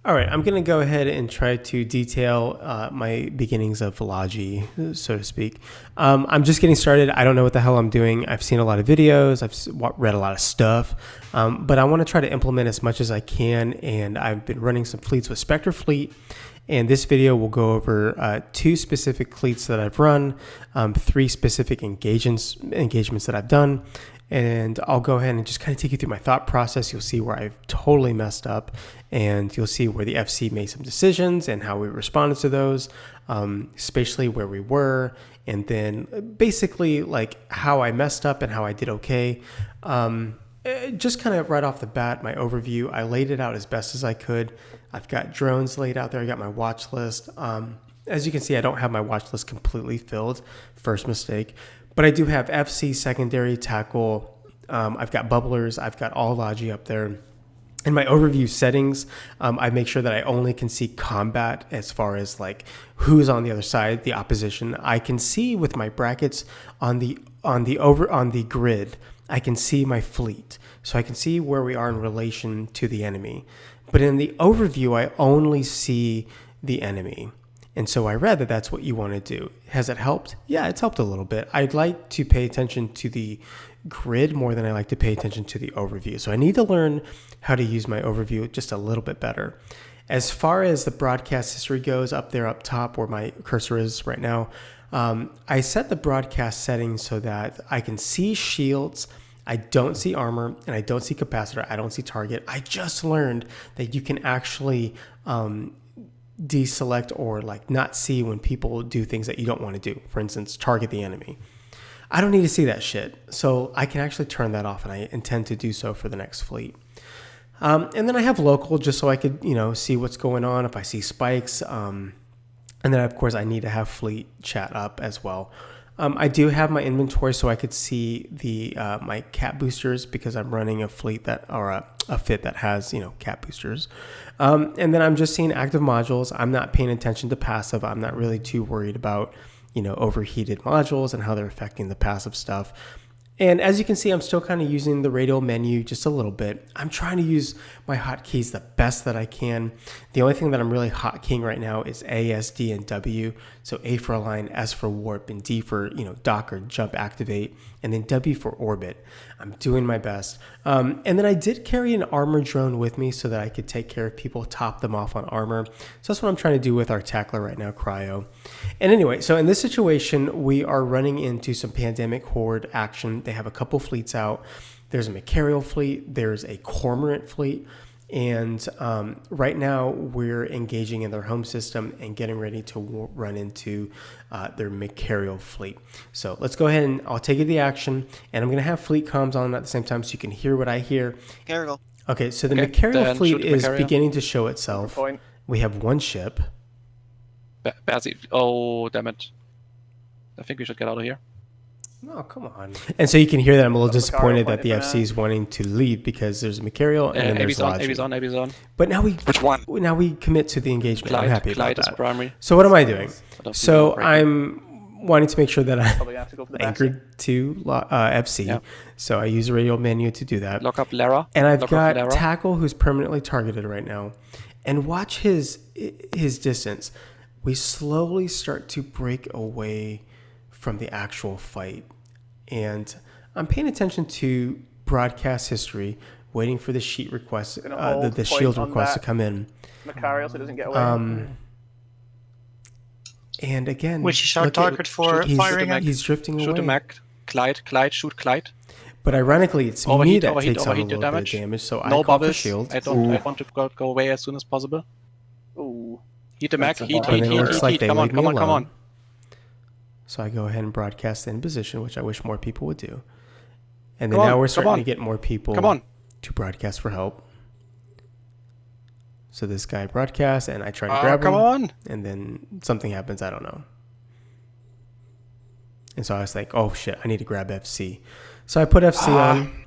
All right, I'm going to go ahead and try to detail my beginnings of Logi, so to speak. I'm just getting started. I don't know what the hell I'm doing. I've seen a lot of videos. Read a lot of stuff, but I want to try to implement as much as I can. And I've been running some fleets with Spectre Fleet. And this video will go over 2 specific fleets that I've run, 3 specific engagements that I've done, and I'll go ahead and just kind of take you through my thought process. You'll see where I've totally messed up, and you'll see where the FC made some decisions and how we responded to those, especially where we were, and then basically like how I messed up and how I did okay. Just kind of right off the bat, my overview, I laid it out as best as I could. I've got drones laid out there. I got my watch list. As you can see, I don't have my watch list completely filled. First mistake. But I do have FC, secondary, tackle. I've got bubblers. I've got all Logi up there. In my overview settings, I make sure that I only can see combat as far as like who's on the other side, the opposition. I can see with my brackets on the grid. I can see my fleet, so I can see where we are in relation to the enemy. But in the overview, I only see the enemy. And so I read that that's what you want to do. Has it helped? Yeah, it's helped a little bit. I'd like to pay attention to the grid more than I like to pay attention to the overview. So I need to learn how to use my overview just a little bit better. As far as the broadcast history goes, up there up top where my cursor is right now, I set the broadcast settings so that I can see shields, I don't see armor, and I don't see capacitor. I don't see target. I just learned that you can actually deselect or like not see when people do things that you don't want to do. For instance, target the enemy. I don't need to see that shit. So I can actually turn that off, and I intend to do so for the next fleet. And then I have local just so I could, see what's going on if I see spikes. And then, of course, I need to have fleet chat up as well. I do have my inventory so I could see the my cap boosters because I'm running a fleet a fit that has, cap boosters. And then I'm just seeing active modules. I'm not paying attention to passive. I'm not really too worried about, overheated modules and how they're affecting the passive stuff. And as you can see, I'm still kind of using the radial menu just a little bit. I'm trying to use my hotkeys the best that I can. The only thing that I'm really hotkeying right now is A, S, D, and W. So A for align, S for warp, and D for, dock or jump activate, and then W for orbit. I'm doing my best. And then I did carry an armor drone with me so that I could take care of people, top them off on armor. So that's what I'm trying to do with our tackler right now, Cryo. And anyway, so in this situation, we are running into some pandemic horde action. They have a couple fleets out. There's a Macarial fleet. There's a Cormorant fleet. And right now we're engaging in their home system and getting ready to run into their Macarial fleet. So let's go ahead and I'll take you to the action. And I'm going to have fleet comms on at the same time so you can hear what I hear. Carol. Okay, so the Macarial fleet is beginning to show itself. We have one ship. Oh, damn it. I think we should get out of here. Oh, come on. And so you can hear that I'm a little disappointed that the FC is wanting to leave because there's a Macarial and then there's Logi. AB's on. But now Which one? Now we commit to the engagement. I'm happy about that. Primary. So what am I doing? So I'm wanting to make sure that I'm anchored to FC. Yeah. So I use the radial menu to do that. Lock up Lara. And I've got Tackle who's permanently targeted right now. And watch his distance. We slowly start to break away from the actual fight. And I'm paying attention to broadcast history, waiting for the sheet request, the shield request to come in. Macarial so it doesn't get away. And again, which is our target for firing at? He's drifting away. Shoot a Mac. Glide, shoot Glide. But ironically, it's me that takes on a little bit of damage, so I call for shield. I want to go away as soon as possible. Ooh. Heat the Mac, heat. Come on. So I go ahead and broadcast in position, which I wish more people would do. And then now we're starting to get more people to broadcast for help. So this guy broadcasts, and I try to grab him. And then something happens, I don't know. And so I was like, oh shit, I need to grab FC. So I put FC on.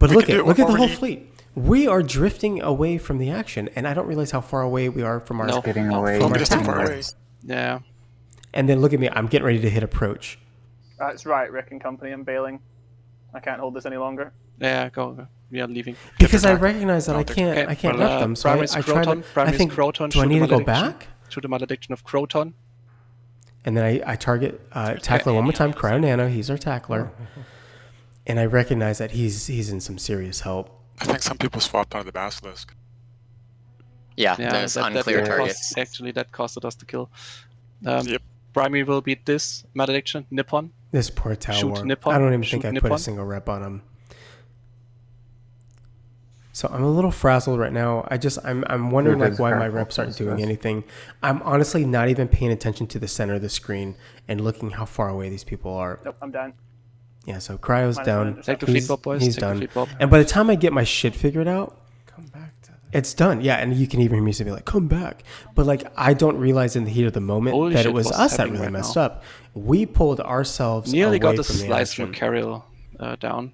But look at the whole fleet. We are drifting away from the action, and I don't realize how far away we are from our away. Yeah. And then look at me, I'm getting ready to hit approach. That's right, Rick and company, I'm bailing. I can't hold this any longer. Yeah, go. we are leaving. Because I recognize that I can't rep them. So Primary I is try to. Croton. Primary I think. is Croton. Do I need to go back? Shoot the malediction of Croton. And then I target tackler one more time. Cryo Nano. He's our tackler. And I recognize that he's in some serious help. I think some people swapped out of the Basilisk. Yeah, there's unclear targets. Actually, that costed us the kill. Yep. Primary will be this malediction, Nippon. This poor Tower. Shoot Nippon. I don't even think Shoot I put Nippon. a single rep on him. So I'm a little frazzled right now. I'm wondering like why my reps aren't doing anything. I'm honestly not even paying attention to the center of the screen and looking how far away these people are. Nope, I'm done. Yeah, so Cryo's down. Take the fleet bob, boys. He's Take done. the fleet bob. And by the time I get my shit figured out, it's done. Yeah, and you can even hear me say like, "Come back." But like, I don't realize in the heat of the moment Holy that shit, it was what's us that happening really right messed now? up. We pulled ourselves Nearly away got the from the slice action. Macariel down.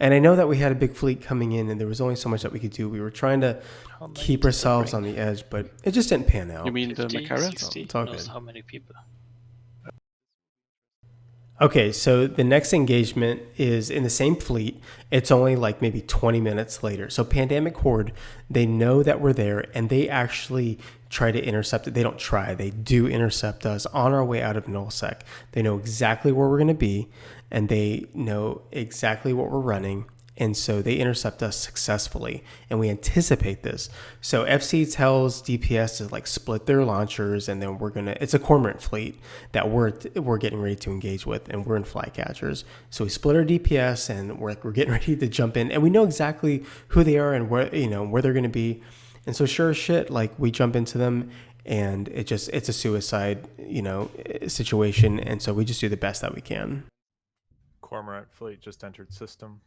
And I know that we had a big fleet coming in, and there was only so much that we could do. We were trying to keep ourselves on the edge, but it just didn't pan out. You mean the 50, Macariel? 60, It's all knows good. how many people. Okay, so the next engagement is in the same fleet. It's only like maybe 20 minutes later. So Pandemic Horde, they know that we're there, and they actually try to intercept it. They don't try. They do intercept us on our way out of nullsec. They know exactly where we're going to be, and they know exactly what we're running. And so they intercept us successfully, and we anticipate this. So FC tells DPS to like split their launchers, and then it's a cormorant fleet that we're getting ready to engage with, and we're in flycatchers. So we split our DPS, and we're getting ready to jump in, and we know exactly who they are and where they're going to be. And so sure as shit, like we jump into them, and it's a suicide, situation. And so we just do the best that we can. Cormorant fleet just entered system.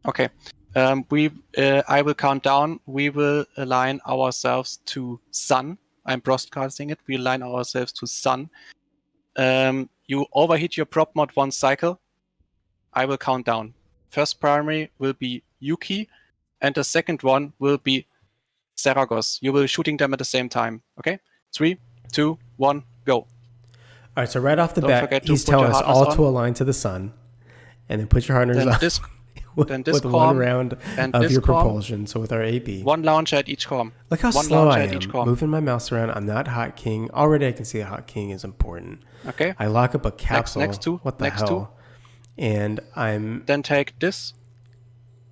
Okay. I will count down. We will align ourselves to Sun. I'm broadcasting it. We align ourselves to Sun. You overheat your prop mod 1 cycle. I will count down. First primary will be Yuki, and the second one will be Saragosse. You will be shooting them at the same time. Okay? 3, 2, 1, go. All right, so right off the Don't bat, forget to he's put your telling us harness all on. to align to the sun, and then put your harness Then on this with this one corm round and of this your corm. propulsion. So with our AP, One launcher at each corm. look how one slow launcher I at each am corm. moving my mouse around. I'm not hot king. Already I can see a hot king is important. Okay? I lock up a capsule. next two, What the next hell? two. And I'm Then take this.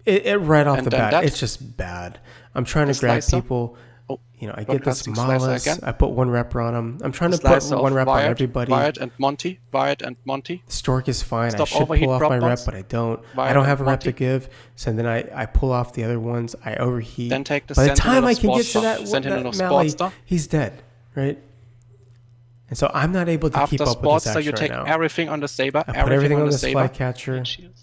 it right off And the then bat. that. It's just bad. I'm trying to The grab slicer. people. Oh, I get this broadcasting slicer Mollis. again. I put one rep on him. I'm trying to put Slicer one of rep on Wyatt, everybody. Wyatt and Monty. Wyatt and Monty. Stork is fine. I Stop should overheat pull off prop my rep, mods. but I don't. Wyatt I don't have a and rep to Monty. give. So then I pull off the other ones. I overheat. Then take the By the Sentinel time I of can get to Sportster. that, Sentinel of Mally, Sportster. he's dead, right? And so I'm not able to After keep up with this Sportster, action you take right now. everything on the Saber. I put everything on the this Saber. flycatcher. Shields.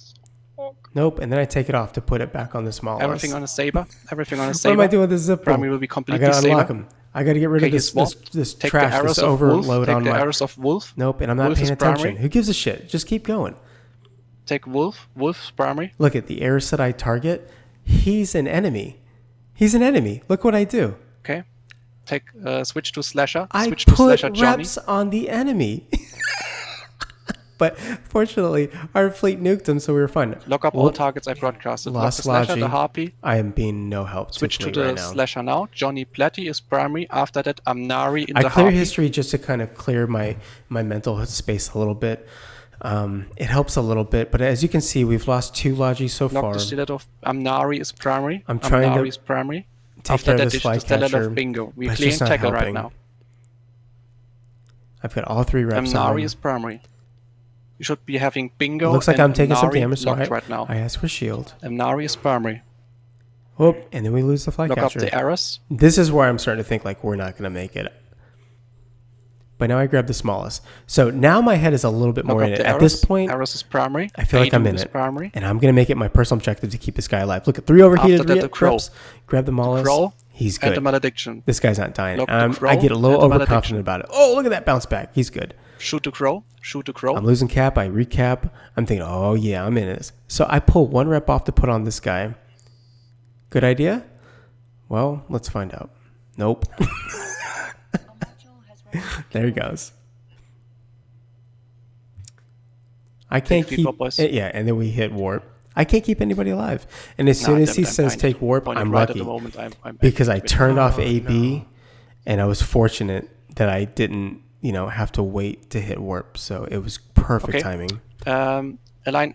Nope, and then I take it off to put it back on the small. Everything on the Saber. Everything on the What Saber. am I doing with this zip? Primary will be I completely gotta unlock Saber. him. I gotta get rid of Okay, this he's this Take trash, the arrows this of Wolf. overload Take on the my. arrows of Wolf. Nope, and I'm not Wolf is paying attention. primary. Who gives a shit? Just keep going. Take Wolf. Wolf's primary. Look at the Eris that I target. He's an enemy. He's an enemy. Look what I do. Okay. Take switch to Slasher. I Switch to put Slasher Johnny. reps on the enemy. But fortunately, our fleet nuked him, so we were fine. Lock up all targets I broadcasted. Lock Lost the Slasher, Logi. the Harpy. I am being no help. Switch to fleet the right now. Slasher now. Johnny Platty is primary. After that, Amnari in I the clear Harpy. history just to kind of clear my mental space a little bit. It helps a little bit, but as you can see, we've lost 2 Logi so Lock far. the Stellar of Amnari is primary. I'm trying to Amnari is primary. Take After care of that, this it's the Stellar flycatcher. of Bingo. We but it's clean just not tackle right helping. now. I've got all 3 reps on Amnari him. is primary. You should be having Bingo. Looks like and I'm taking some Amnari damage, so locked right now. I ask for shield. Amnari is primary. Oh, and then we lose the Lock up flycatcher. the arrows. This is where I'm starting to think like we're not going to make it. But now I grab the smallest. So now my head is a little bit Lock more up in it. the At arrows. this point, Arrows is primary. I feel like I'm in is it. primary. And I'm going to make it my personal objective to keep this guy alive. Look at 3 overheated After that, the Crow. reps. Grab the Mollis. Crow He's and the good. Malediction. This guy's not dying. Lock the I Crow get a little and the overconfident about it. Oh, look at that bounce back. He's good. Shoot the Crow. Shoot the Crow. I'm losing cap. I recap. I'm thinking, oh, yeah, I'm in this. So I pull 1 rep off to put on this guy. Good idea? Well, let's find out. Nope. There he goes. I can't keep yeah, and then we hit warp. I can't keep anybody alive. And as soon as he says take warp, I'm lucky because I turned off AB, and I was fortunate that I didn't, have to wait to hit warp. So it was perfect timing. Align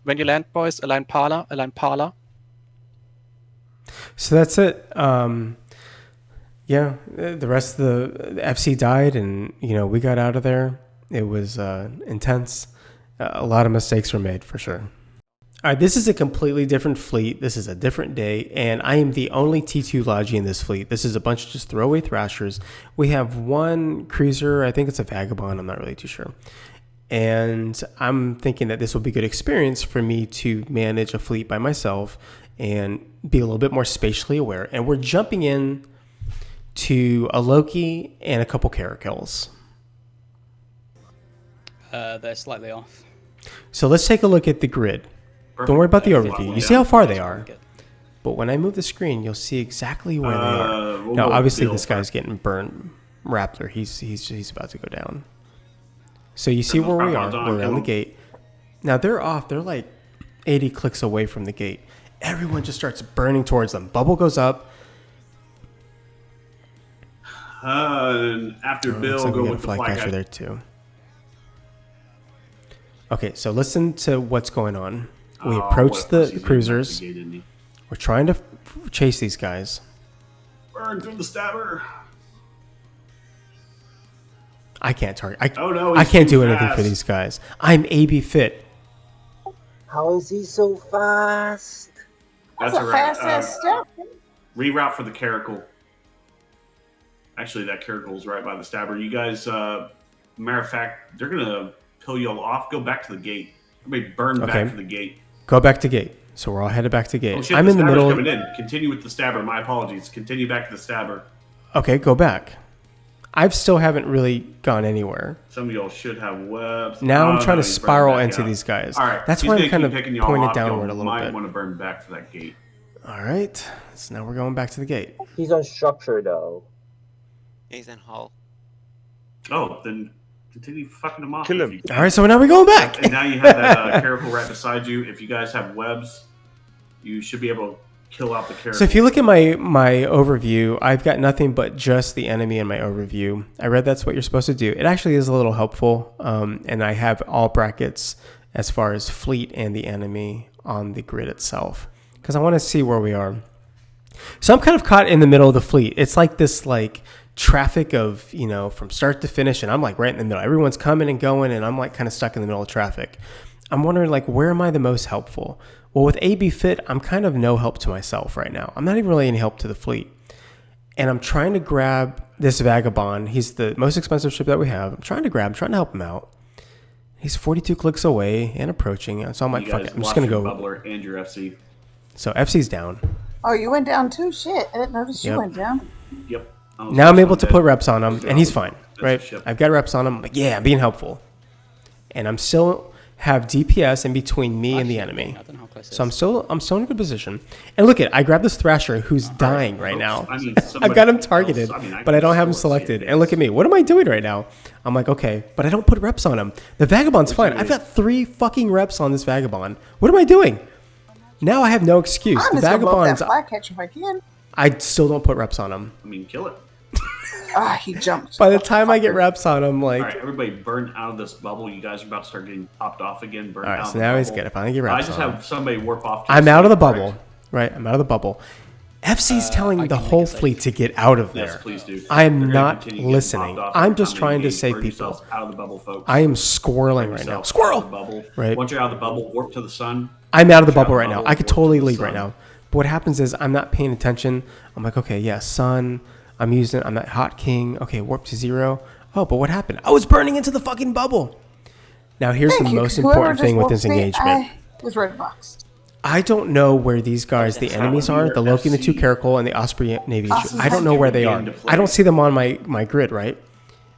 when you land, boys. Align parlor. So that's it. Yeah, the rest of the FC died, and we got out of there. It was intense. A lot of mistakes were made for sure. All right, this is a completely different fleet. This is a different day, and I am the only T2 Logi in this fleet. This is a bunch of just throwaway thrashers. We have one cruiser. I think it's a Vagabond. I'm not really too sure. And I'm thinking that this will be a good experience for me to manage a fleet by myself and be a little bit more spatially aware. And we're jumping in to a Loki and a couple Caracals. They're slightly off. So let's take a look at the grid. Don't worry about the overview. You see how far they are. But when I move the screen, you'll see exactly where they are. Now, obviously, this guy's getting burned. Raptor, he's about to go down. So you see where we are. We're around the gate. Now, they're off. They're like 80 clicks away from the gate. Everyone just starts burning towards them. Bubble goes up. And after Bill, go with the fly catcher there too. Okay, so listen to what's going on. We approach the cruisers. We're trying to chase these guys. Burn through the stabber. I can't target. I can't do anything for these guys. I'm AB fit. How is he so fast? That's a fast-ass step. Reroute for the Caracal. Actually, that Caracal's right by the stabber. You guys, matter of fact, they're going to pill you all off. Go back to the gate. Everybody burn back to the gate. Go back to gate. So we're all headed back to gate. Oh, shit, I'm in the middle. Coming in. Continue with the stabber. My apologies. Continue back to the stabber. Okay, go back. I still haven't really gone anywhere. Some of y'all should have webs. Now I'm trying to spiral into these guys. All right. That's why I'm kind of pointed downward a little bit. Bit. Might want to burn back for that gate. All right. So now we're going back to the gate. He's on structure, though. He's in hull. Oh, then continue fucking him off. Kill him. All right, so now we're going back. And now you have that Caracal right beside you. If you guys have webs, you should be able to kill out the Caracal. So if you look at my overview, I've got nothing but just the enemy in my overview. I read that's what you're supposed to do. It actually is a little helpful, and I have all brackets as far as fleet and the enemy on the grid itself because I want to see where we are. So I'm kind of caught in the middle of the fleet. It's like this traffic of, from start to finish, and I'm like right in the middle. Everyone's coming and going, and I'm like kind of stuck in the middle of traffic. I'm wondering where am I the most helpful? Well, with AB Fit, I'm kind of no help to myself right now. I'm not even really any help to the fleet. And I'm trying to grab this Vagabond. He's the most expensive ship that we have. I'm trying to help him out. He's 42 clicks away and approaching. So I'm like, fuck it. I'm just going to go. Bubbler and your FC. So FC's down. Oh, you went down too? Shit. I didn't notice you went down. Yep. Now I'm able to put reps on him, and he's fine, right? I've got reps on him. Like, yeah, I'm being helpful. And I'm still have DPS in between me and the enemy. So I'm still in a good position. And look I grabbed this Thrasher who's dying right now. I've got him targeted, but I don't have him selected. And look at me. What am I doing right now? I'm like, okay, but I don't put reps on him. The Vagabond's fine. I've got 3 fucking reps on this Vagabond. What am I doing? Now I have no excuse. I'm the just Vagabond's. Gonna catch if I can. I still don't put reps on him. Kill it. He jumped. By the time I get reps on him, all right, everybody burn out of this bubble. You guys are about to start getting popped off again. Burn all right, out so now he's good. If I get reps I just have somebody warp off. I'm out of the bubble. Right, I'm out of the bubble. FC's telling the whole fleet to get out of there. Yes, please do. I am not listening. I'm just trying to save people. Out of the bubble, folks. I am squirreling right now. Squirrel! Bubble. Right. Once you're out of the bubble, warp to the sun. I'm out of the bubble right now. I could totally leave right now. But what happens is I'm not paying attention. I'm like, okay, yeah, sun. I'm that hot king. Okay, warp to 0. Oh, but what happened? I was burning into the fucking bubble. Now, here's the most important thing with this engagement. I was red boxed. I don't know where these guys, the enemies are, the Loki and the 2 Caracal and the Osprey Navy. I don't know where they are. I don't see them on my grid, right?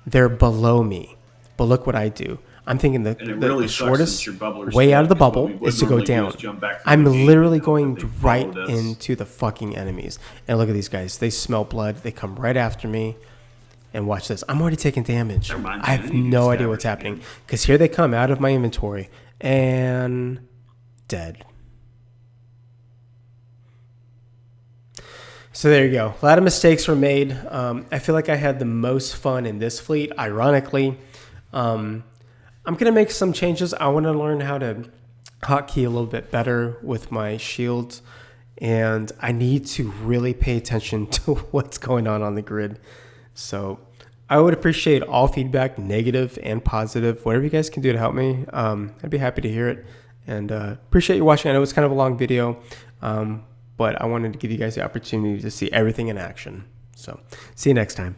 They're below me. But look what I do. I'm thinking the shortest way out of the bubble is to go down. I'm literally going right into the fucking enemies. And look at these guys. They smell blood. They come right after me. And watch this. I'm already taking damage. I have no idea what's happening. Because here they come out of my inventory. and dead. So there you go. A lot of mistakes were made. I feel like I had the most fun in this fleet, ironically. I'm going to make some changes. I want to learn how to hotkey a little bit better with my shields. And I need to really pay attention to what's going on the grid. So I would appreciate all feedback, negative and positive. Whatever you guys can do to help me, I'd be happy to hear it. And appreciate you watching. I know it's kind of a long video. But I wanted to give you guys the opportunity to see everything in action. So see you next time.